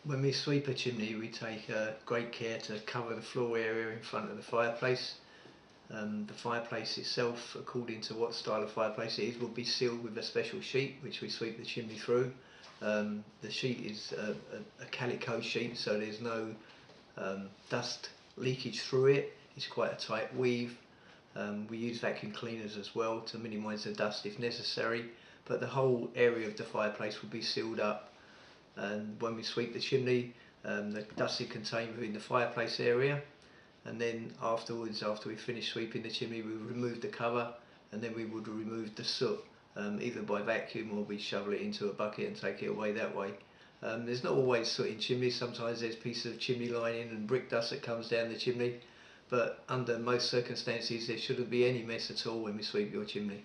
When we sweep a chimney, we take great care to cover the floor area in front of the fireplace. The fireplace itself, according to what style of fireplace it is, will be sealed with a special sheet which we sweep the chimney through. The sheet is a calico sheet, so there's no dust leakage through it. It's quite a tight weave. We use vacuum cleaners as well to minimise the dust if necessary, but the whole area of the fireplace will be sealed up. And when we sweep the chimney, the dust is contained within the fireplace area, and then afterwards, after we finish sweeping the chimney, we remove the cover, and then we would remove the soot, either by vacuum or we shovel it into a bucket and take it away that way. There's not always soot in chimneys. Sometimes there's pieces of chimney lining and brick dust that comes down the chimney, but under most circumstances there shouldn't be any mess at all when we sweep your chimney.